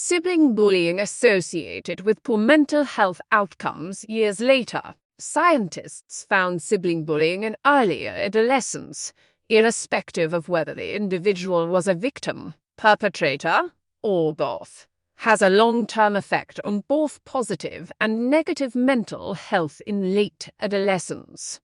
Sibling bullying associated with poor mental health outcomes years later. Scientists found sibling bullying in earlier adolescence, irrespective of whether the individual was a victim, perpetrator, or both, has a long-term effect on both positive and negative mental health in late adolescence.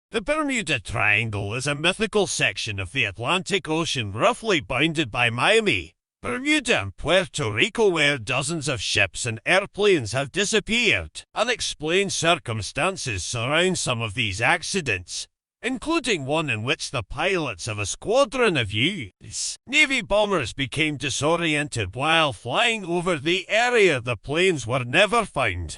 The Bermuda Triangle is a mythical section of the Atlantic Ocean roughly bounded by Miami, Bermuda and Puerto Rico, where dozens of ships and airplanes have disappeared. Unexplained circumstances surround some of these accidents, including one in which the pilots of a squadron of U.S. Navy bombers became disoriented while flying over the area. The planes were never found.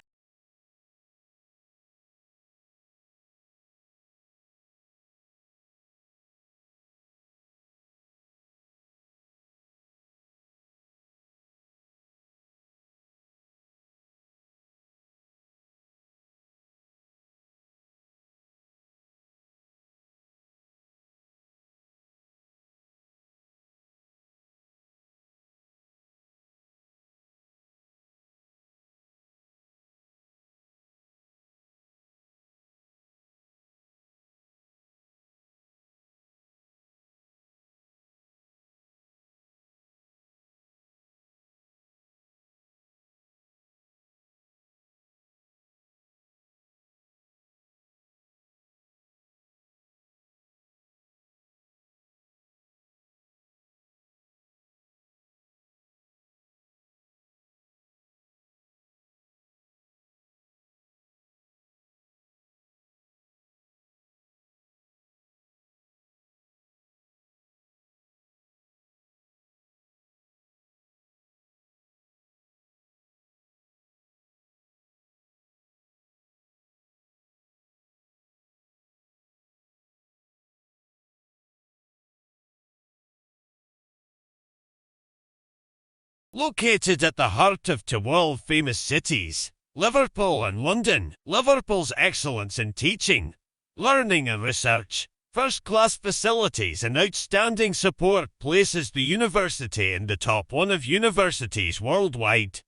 Located at the heart of two world-famous cities, Liverpool and London, Liverpool's excellence in teaching, learning and research, first-class facilities and outstanding support places the university in the top 1 of universities worldwide.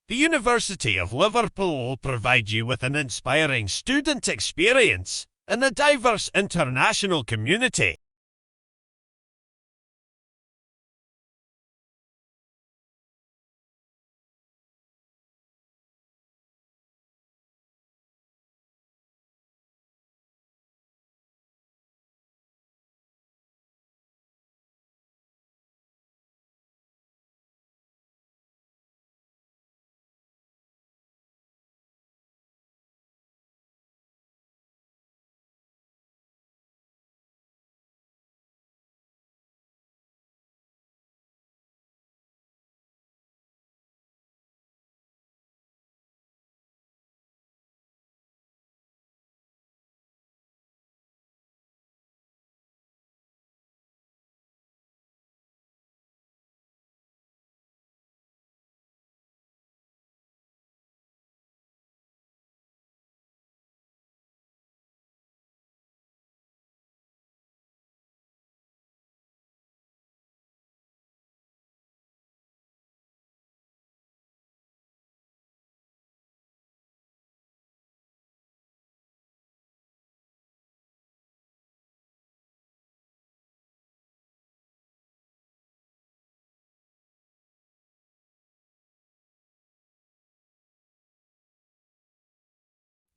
The University of Liverpool will provide you with an inspiring student experience and a diverse international community.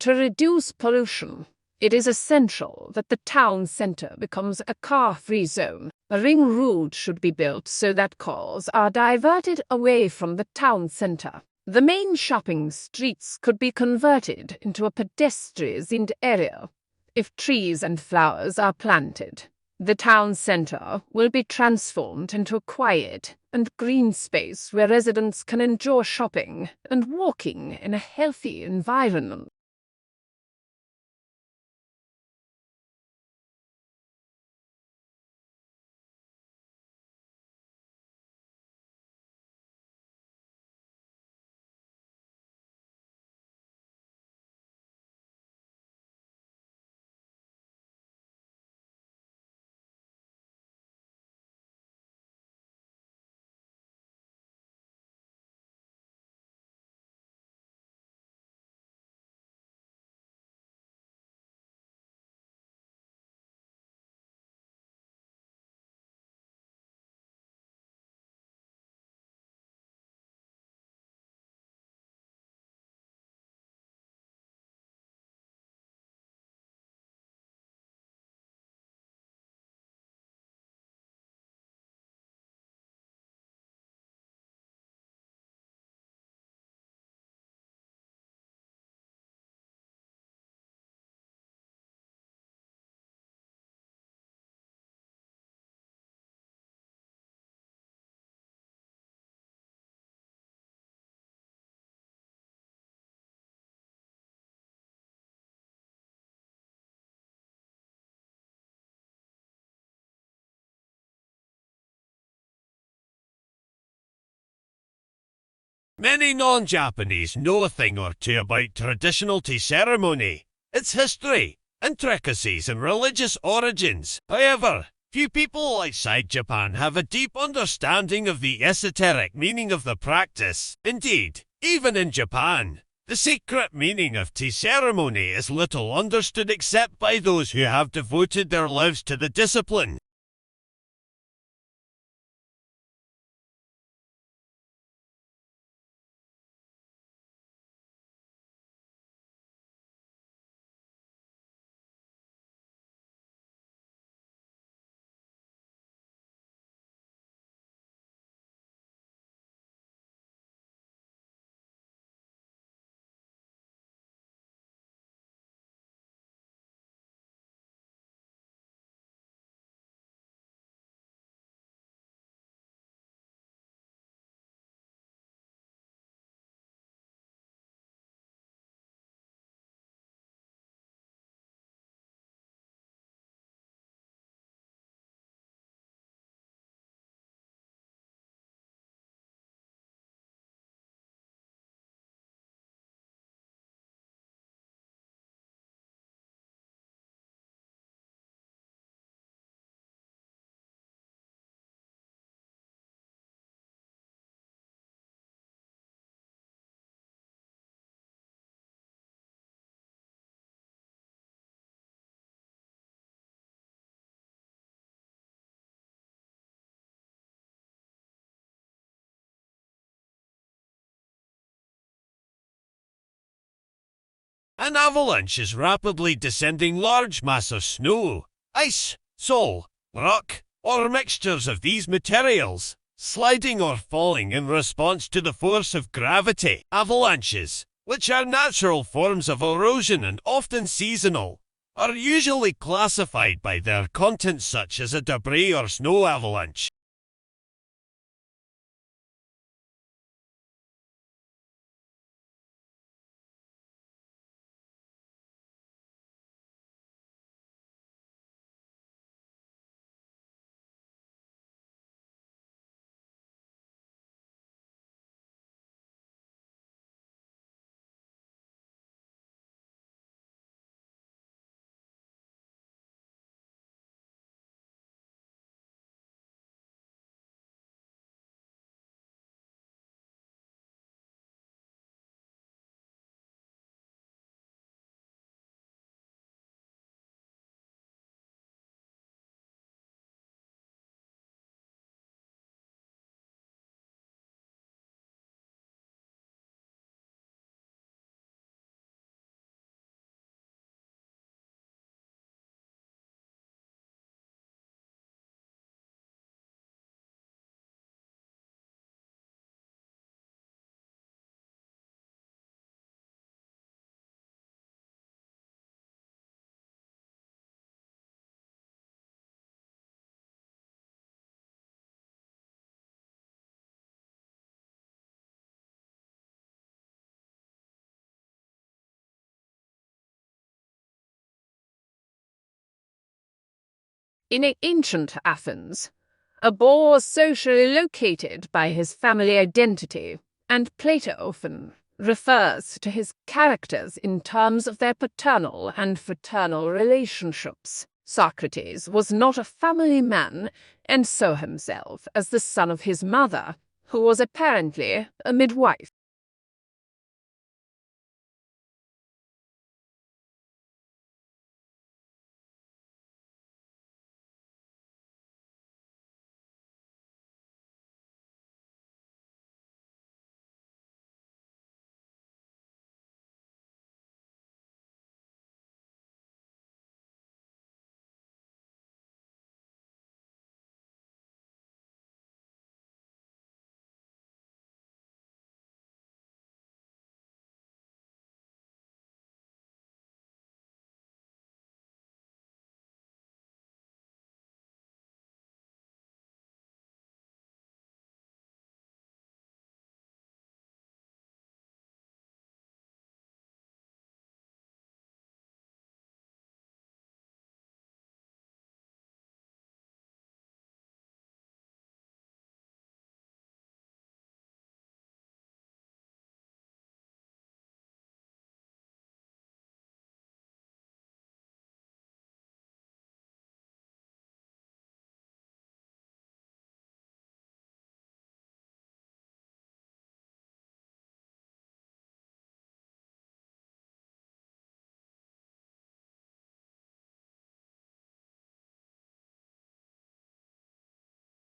To reduce pollution, it is essential that the town center becomes a car-free zone. A ring road should be built so that cars are diverted away from the town center. The main shopping streets could be converted into a pedestrian area. If trees and flowers are planted, the town center will be transformed into a quiet and green space where residents can enjoy shopping and walking in a healthy environment. Many non-Japanese know a thing or two about traditional tea ceremony, its history, intricacies and religious origins. However, few people outside Japan have a deep understanding of the esoteric meaning of the practice. Indeed, even in Japan, the secret meaning of tea ceremony is little understood except by those who have devoted their lives to the discipline. An avalanche is rapidly descending large mass of snow, ice, soil, rock, or mixtures of these materials, sliding or falling in response to the force of gravity. Avalanches, which are natural forms of erosion and often seasonal, are usually classified by their content such as a debris or snow avalanche. In ancient Athens, a boar was socially located by his family identity, and Plato often refers to his characters in terms of their paternal and fraternal relationships. Socrates was not a family man, and saw himself as the son of his mother, who was apparently a midwife.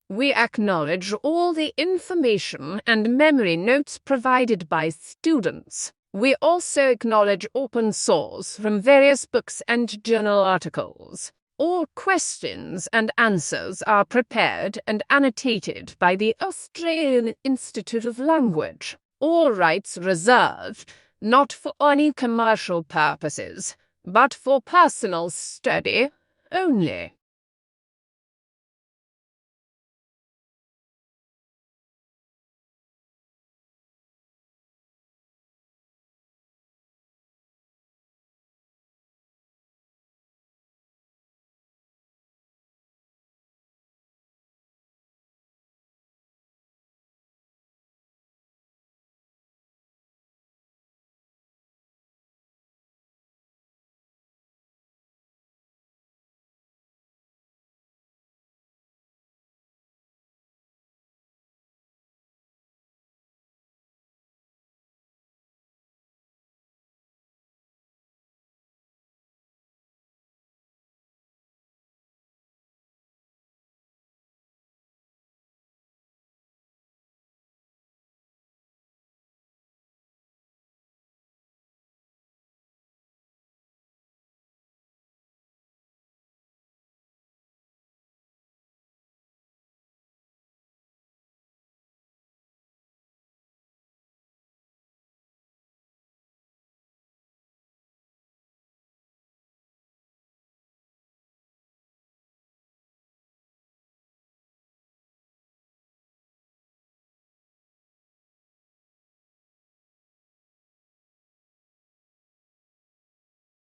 We acknowledge all the information and memory notes provided by students. We also acknowledge open source from various books and journal articles. All questions and answers are prepared and annotated by the Australian Institute of Language. All rights reserved, not for any commercial purposes, but for personal study only.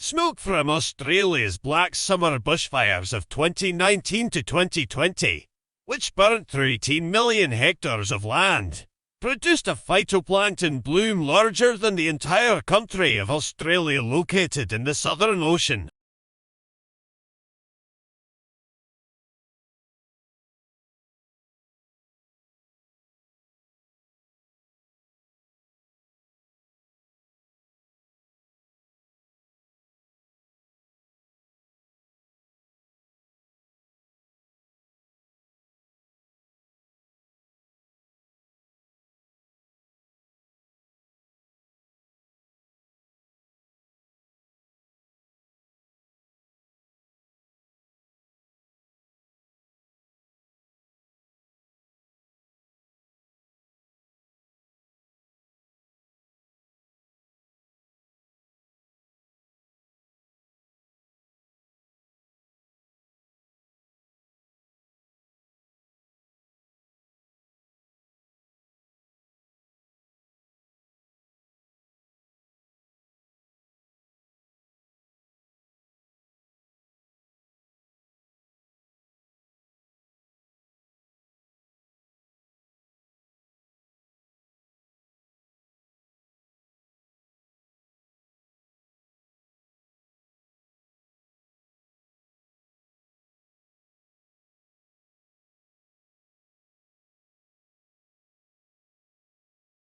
Smoke from Australia's Black Summer bushfires of 2019 to 2020, which burnt through 18 million hectares of land, produced a phytoplankton bloom larger than the entire country of Australia located in the Southern Ocean.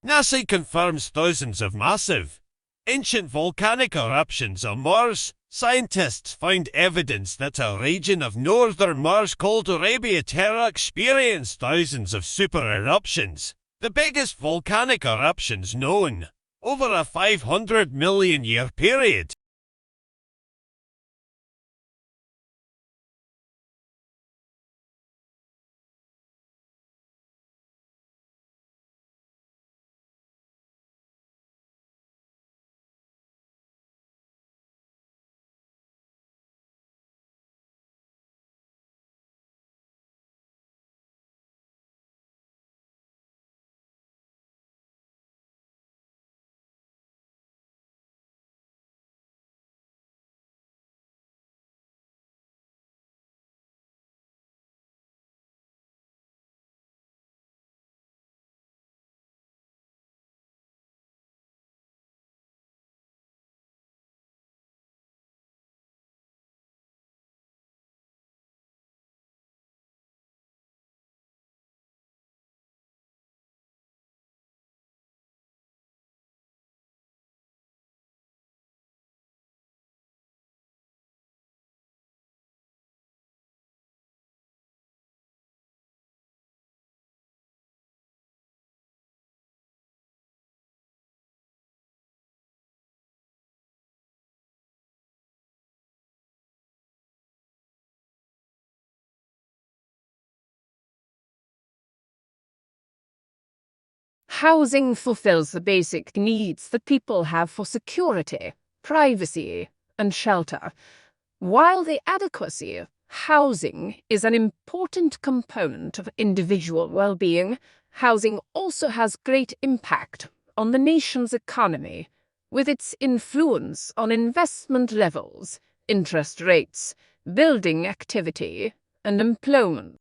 NASA confirms thousands of massive, ancient volcanic eruptions on Mars. Scientists found evidence that a region of northern Mars called Arabia Terra experienced thousands of super eruptions, the biggest volcanic eruptions known, over a 500 million year period. Housing fulfills the basic needs that people have for security, privacy, and shelter. While the adequacy of housing is an important component of individual well-being, housing also has great impact on the nation's economy, with its influence on investment levels, interest rates, building activity, and employment.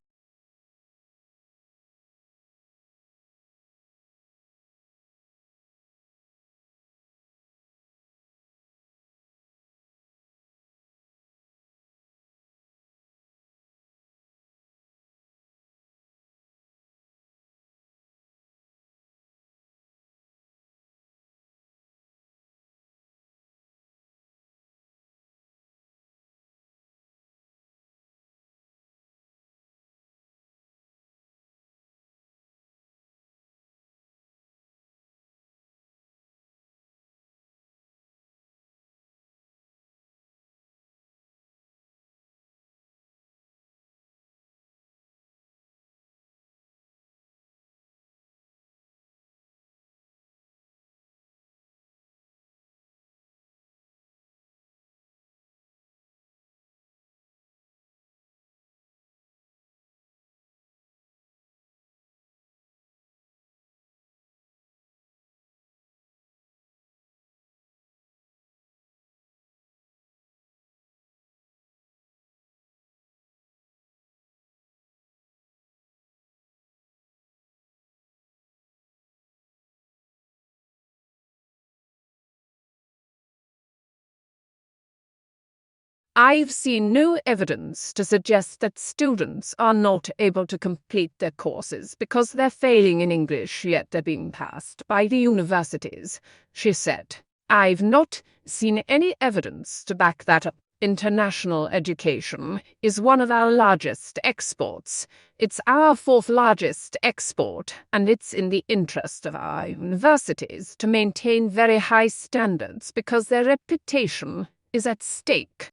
I've seen no evidence to suggest that students are not able to complete their courses because they're failing in English, yet they're being passed by the universities, she said. I've not seen any evidence to back that up. International education is one of our largest exports. It's our fourth largest export, and it's in the interest of our universities to maintain very high standards because their reputation is at stake.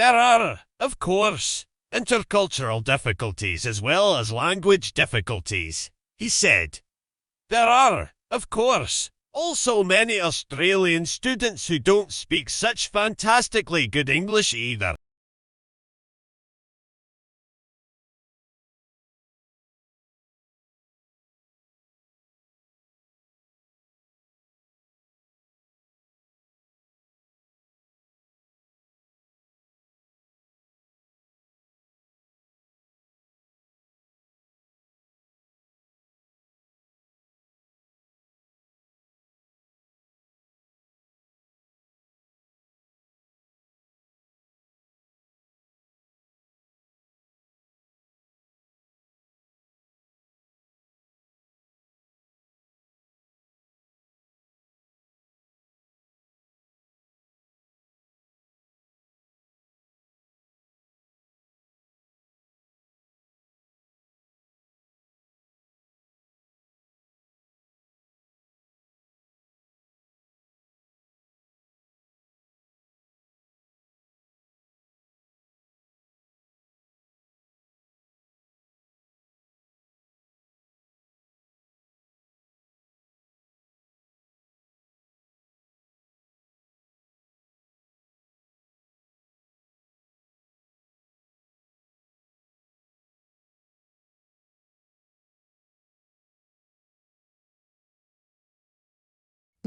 There are, of course, intercultural difficulties as well as language difficulties, he said. There are, of course, also many Australian students who don't speak such fantastically good English either.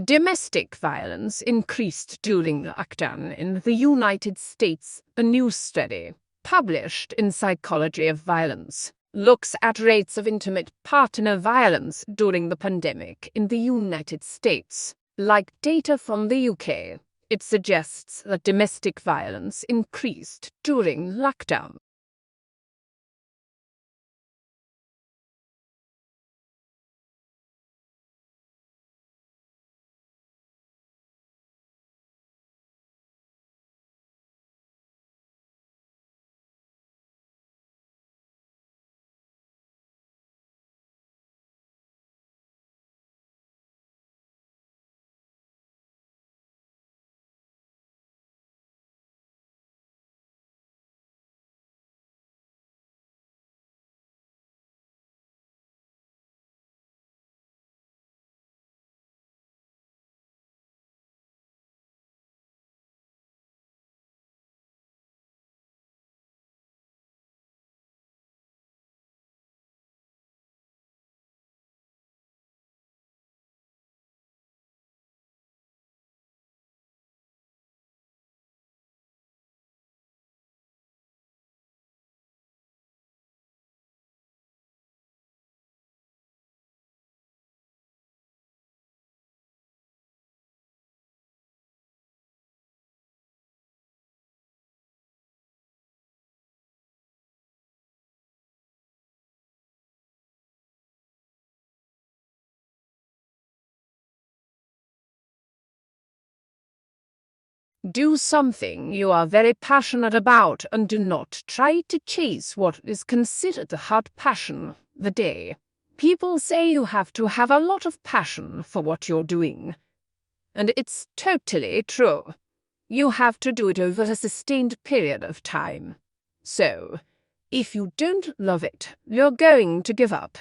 Domestic violence increased during lockdown in the United States. A new study, published in Psychology of Violence, looks at rates of intimate partner violence during the pandemic in the United States. Like data from the UK, it suggests that domestic violence increased during lockdown. Do something you are very passionate about and do not try to chase what is considered the hot passion the day. People say you have to have a lot of passion for what you're doing. And it's totally true. You have to do it over a sustained period of time. So, if you don't love it, you're going to give up.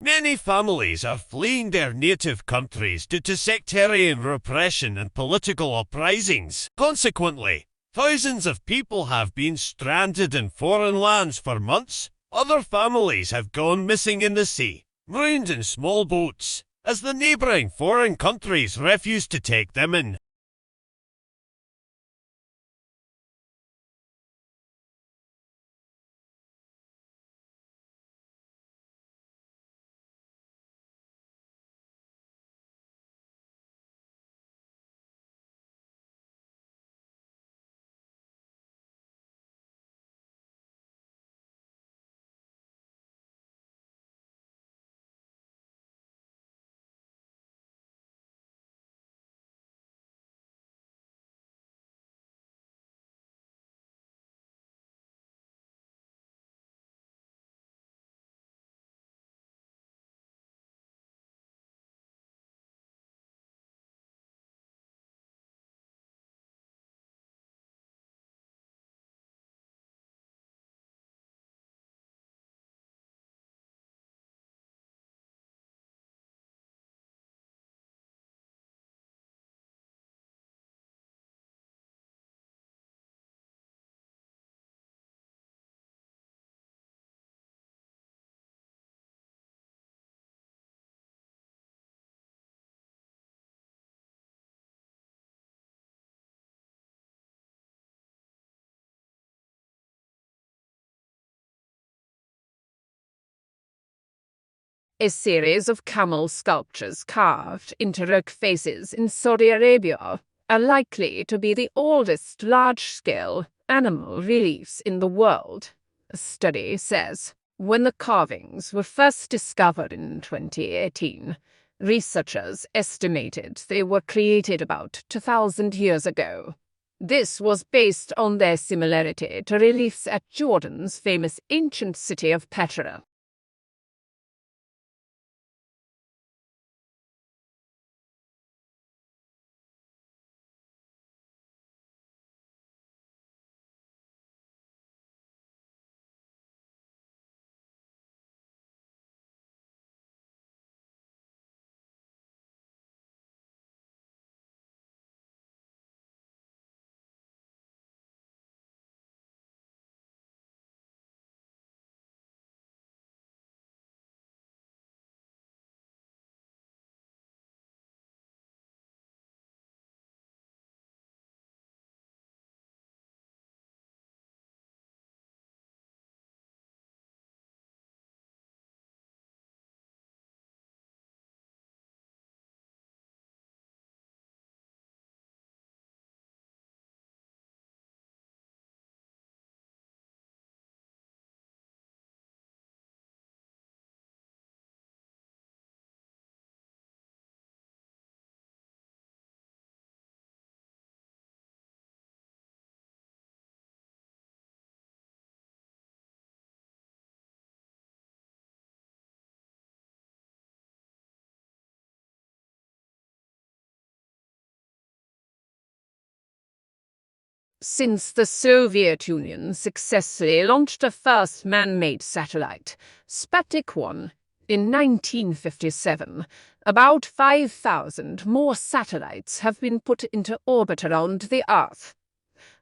Many families are fleeing their native countries due to sectarian repression and political uprisings. Consequently, thousands of people have been stranded in foreign lands for months. Other families have gone missing in the sea, marooned in small boats, as the neighbouring foreign countries refuse to take them in. A series of camel sculptures carved into rock faces in Saudi Arabia are likely to be the oldest large-scale animal reliefs in the world, a study says. When the carvings were first discovered in 2018, researchers estimated they were created about 2,000 years ago. This was based on their similarity to reliefs at Jordan's famous ancient city of Petra. Since the Soviet Union successfully launched a first man-made satellite, Sputnik 1, in 1957, about 5,000 more satellites have been put into orbit around the Earth.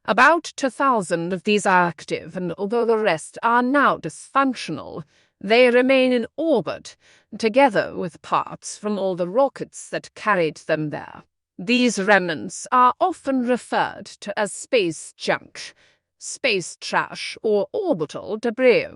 About 2,000 of these are active, and although the rest are now dysfunctional, they remain in orbit, together with parts from all the rockets that carried them there. These remnants are often referred to as space junk, space trash, or orbital debris.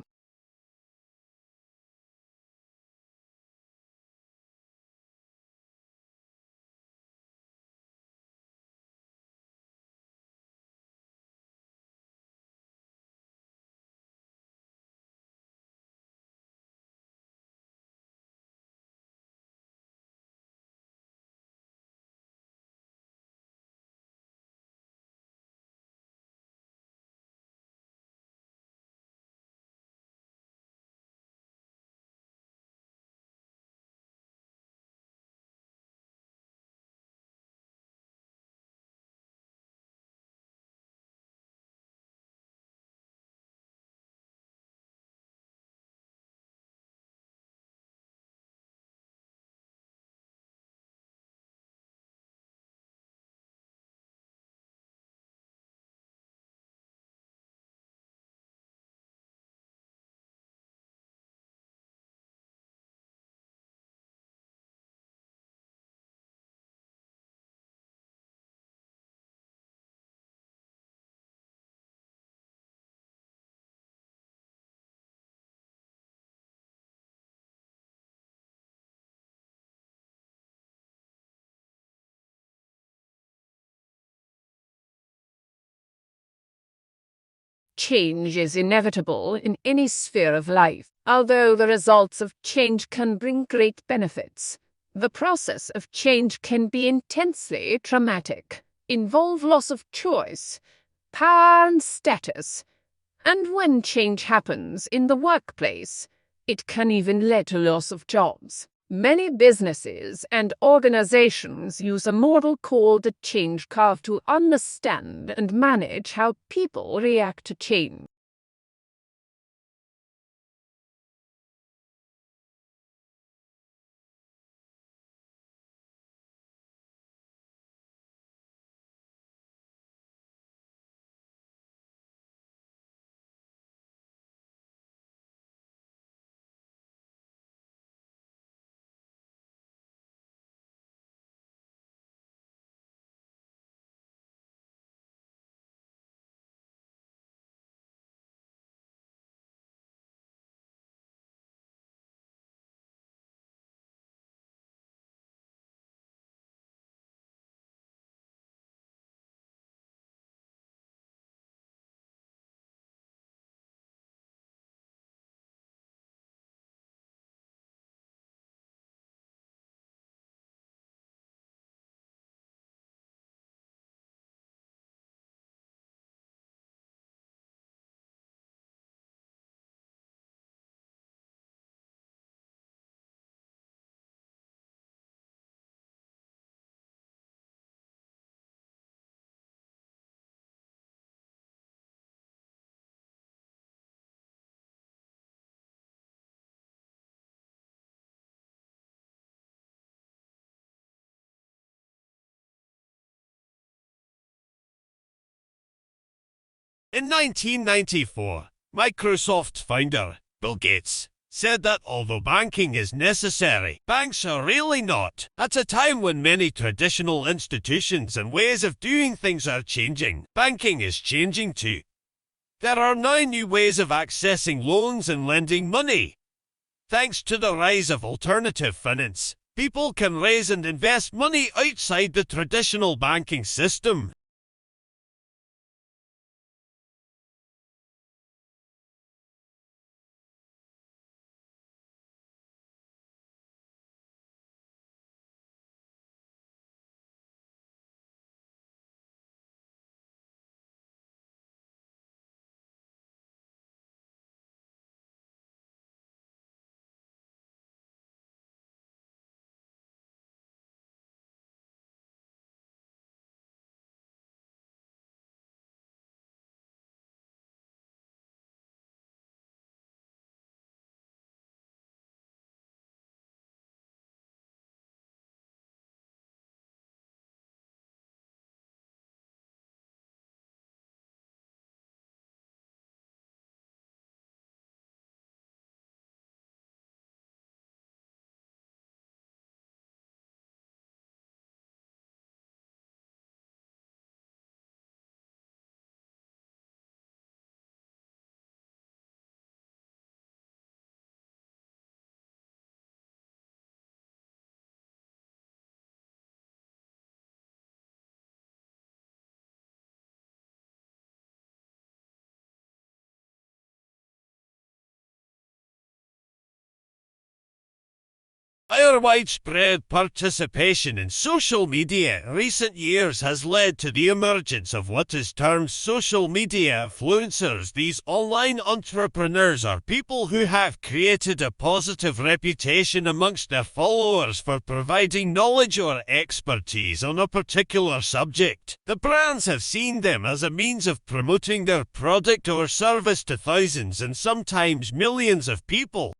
Change is inevitable in any sphere of life, although the results of change can bring great benefits. The process of change can be intensely traumatic, involve loss of choice, power and status, and when change happens in the workplace, it can even lead to loss of jobs. Many businesses and organizations use a model called the change curve to understand and manage how people react to change. In 1994, Microsoft founder Bill Gates said that although banking is necessary, banks are really not. At a time when many traditional institutions and ways of doing things are changing, banking is changing too. There are now new ways of accessing loans and lending money. Thanks to the rise of alternative finance, people can raise and invest money outside the traditional banking system. Our widespread participation in social media in recent years has led to the emergence of what is termed social media influencers. These online entrepreneurs are people who have created a positive reputation amongst their followers for providing knowledge or expertise on a particular subject. The brands have seen them as a means of promoting their product or service to thousands and sometimes millions of people.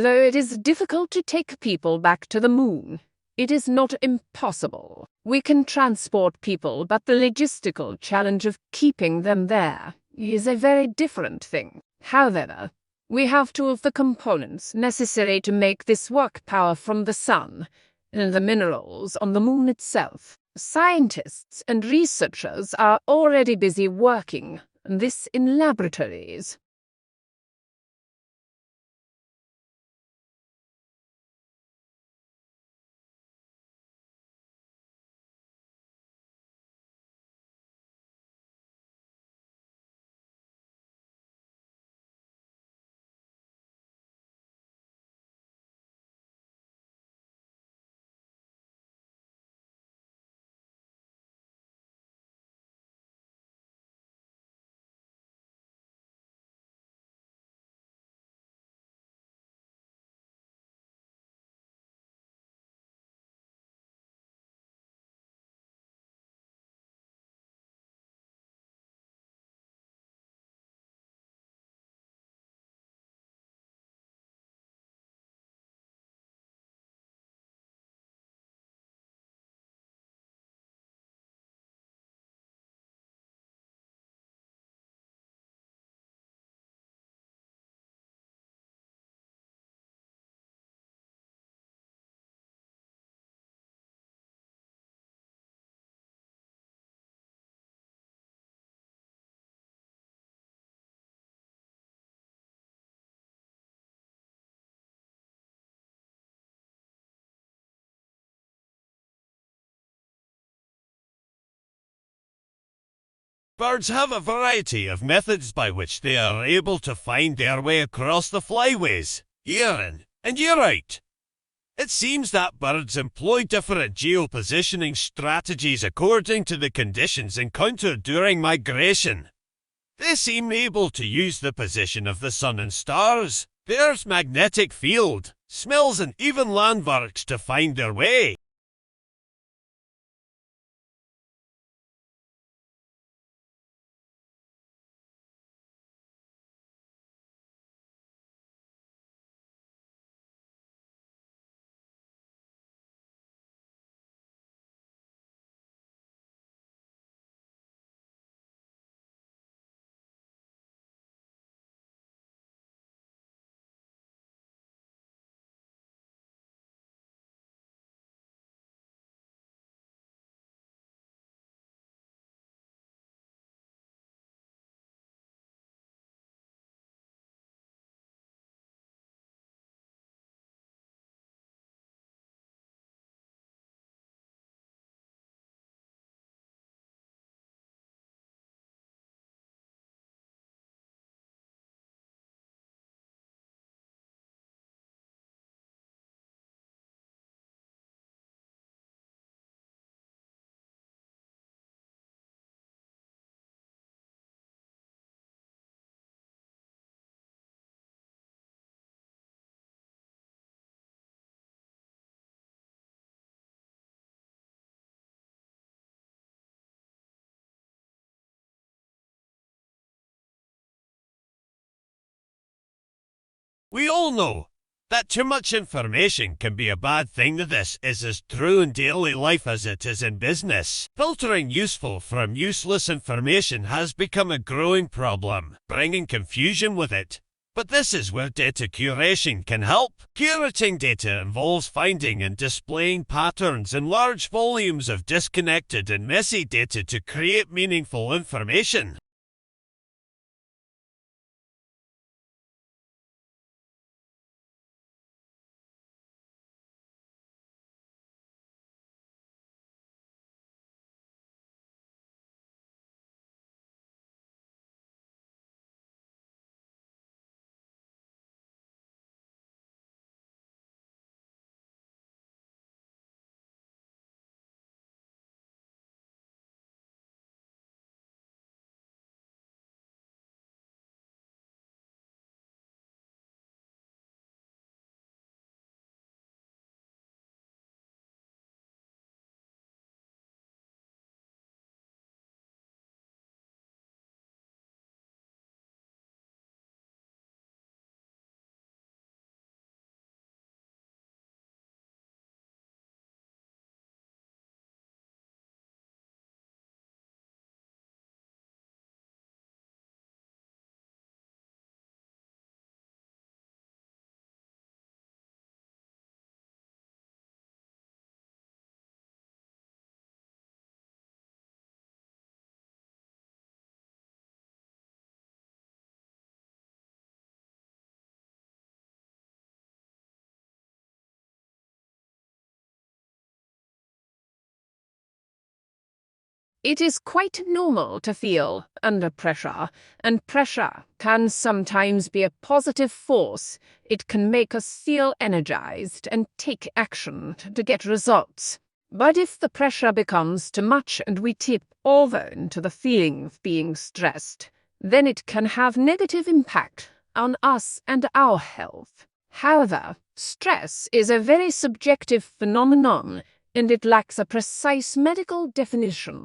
Though it is difficult to take people back to the moon, it is not impossible. We can transport people, but the logistical challenge of keeping them there is a very different thing. However, we have two of the components necessary to make this work: power from the sun and the minerals on the moon itself. Scientists and researchers are already busy working on this in laboratories. Birds have a variety of methods by which they are able to find their way across the flyways, year in and year out. It seems that birds employ different geopositioning strategies according to the conditions encountered during migration. They seem able to use the position of the sun and stars, the Earth's magnetic field, smells, and even landmarks to find their way. We all know that too much information can be a bad thing. This is as true in daily life as it is in business. Filtering useful from useless information has become a growing problem, bringing confusion with it. But this is where data curation can help. Curating data involves finding and displaying patterns in large volumes of disconnected and messy data to create meaningful information. It is quite normal to feel under pressure, and pressure can sometimes be a positive force. It can make us feel energized and take action to get results. But if the pressure becomes too much and we tip over into the feeling of being stressed, then it can have negative impact on us and our health. However, stress is a very subjective phenomenon, and it lacks a precise medical definition.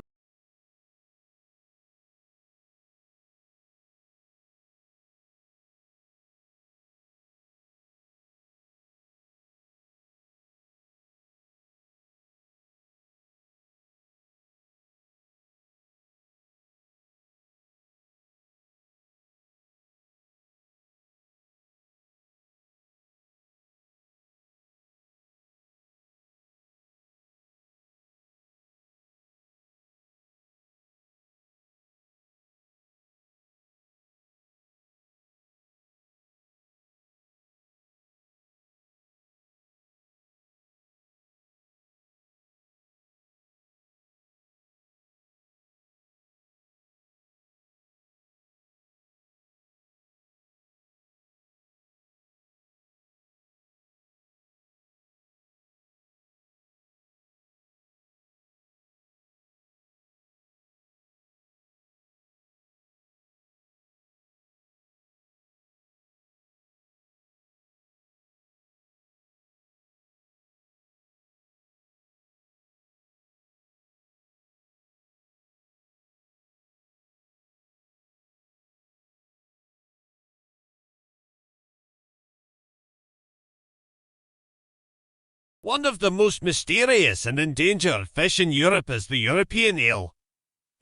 One of the most mysterious and endangered fish in Europe is the European eel.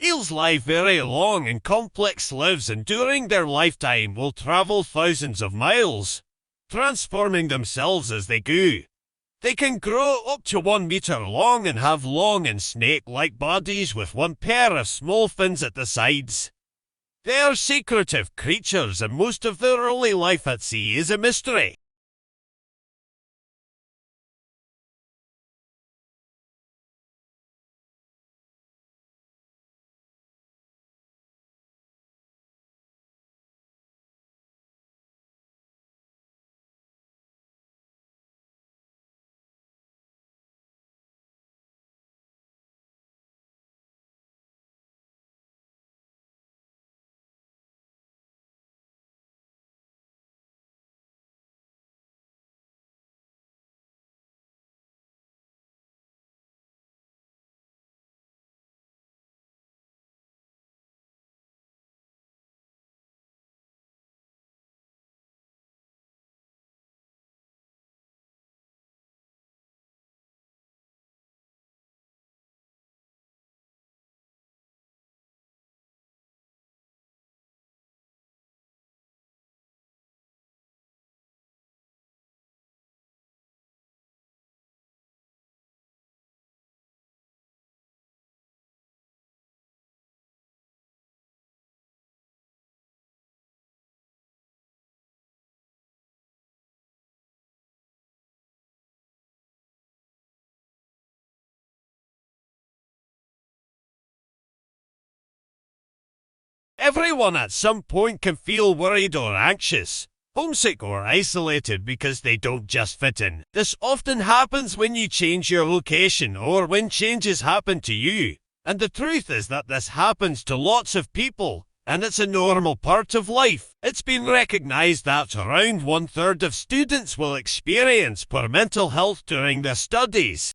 Eels live very long and complex lives, and during their lifetime will travel thousands of miles, transforming themselves as they go. They can grow up to 1 meter long and have long and snake-like bodies with one pair of small fins at the sides. They are secretive creatures, and most of their early life at sea is a mystery. Everyone at some point can feel worried or anxious, homesick or isolated because they don't just fit in. This often happens when you change your location or when changes happen to you. And the truth is that this happens to lots of people, and it's a normal part of life. It's been recognized that around 1/3 of students will experience poor mental health during their studies.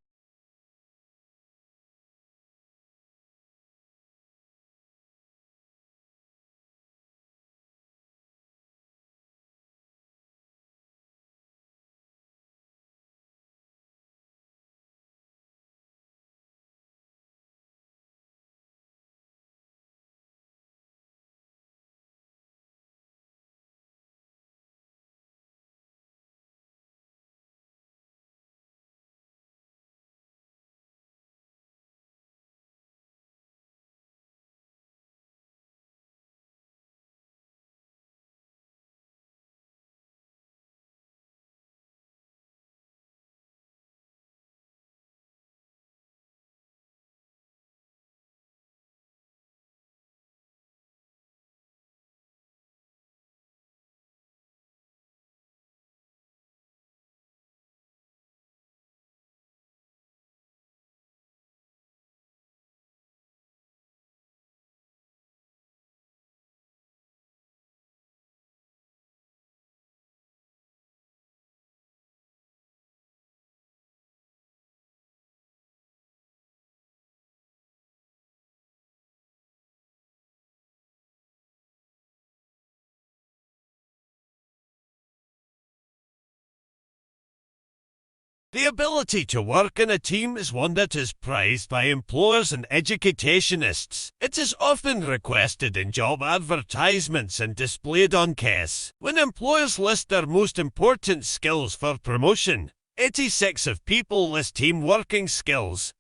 The ability to work in a team is one that is prized by employers and educationists. It is often requested in job advertisements and displayed on cases. When employers list their most important skills for promotion, 86 of people list team working skills.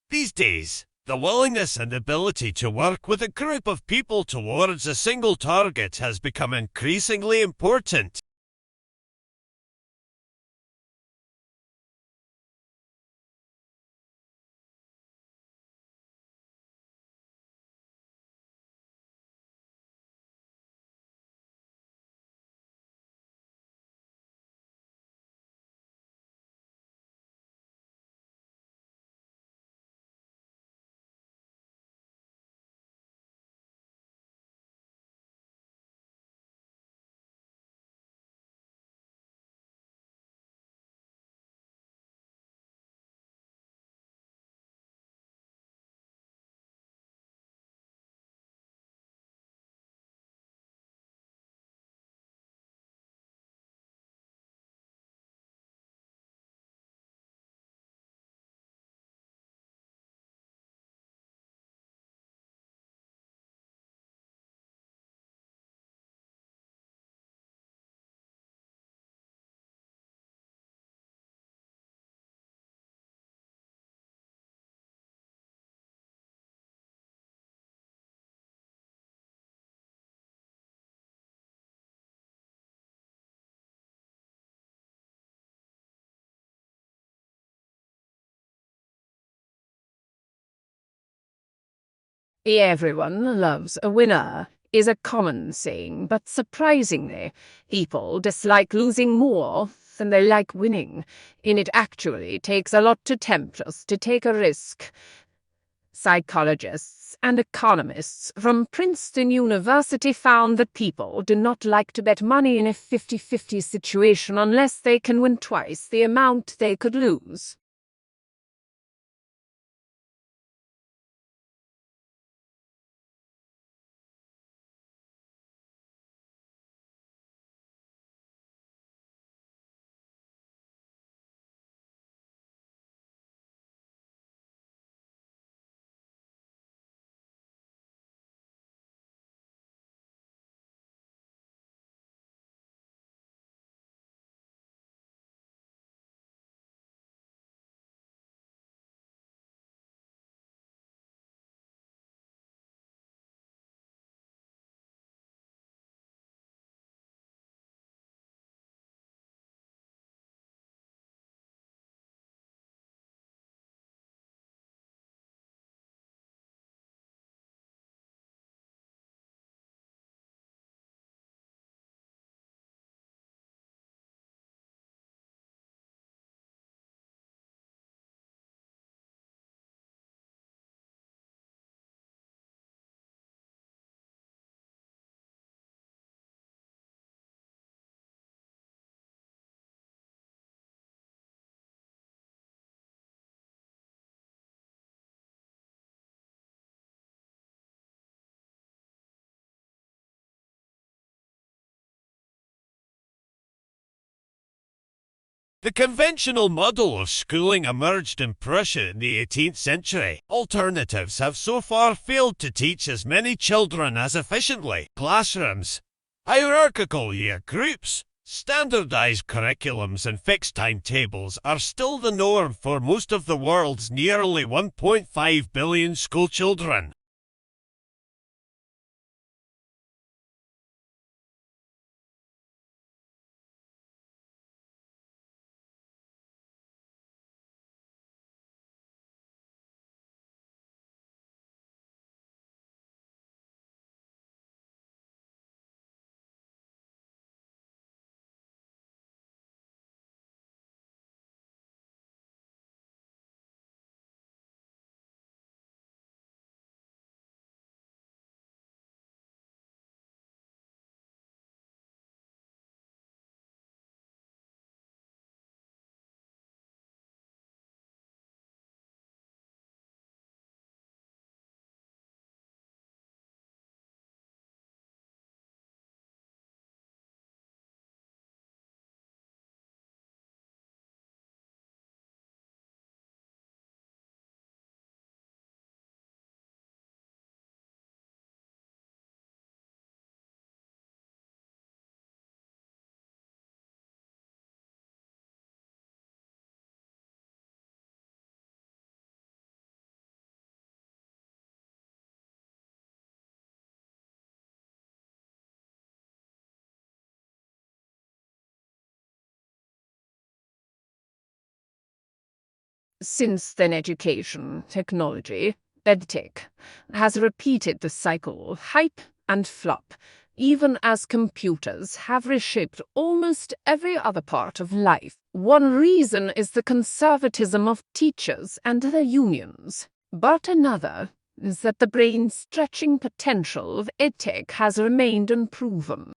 These days, the willingness and ability to work with a group of people towards a single target has become increasingly important. Everyone loves a winner is a common saying, but surprisingly, people dislike losing more than they like winning, and it actually takes a lot to tempt us to take a risk. Psychologists and economists from Princeton University found that people do not like to bet money in a 50-50 situation unless they can win twice the amount they could lose. The conventional model of schooling emerged in Prussia in the 18th century. Alternatives have so far failed to teach as many children as efficiently. Classrooms, hierarchical year groups, standardized curriculums and fixed timetables are still the norm for most of the world's nearly 1.5 billion schoolchildren. Since then, education, technology, edtech, has repeated the cycle of hype and flop, even as computers have reshaped almost every other part of life. One reason is the conservatism of teachers and their unions, but another is that the brain-stretching potential of edtech has remained unproven.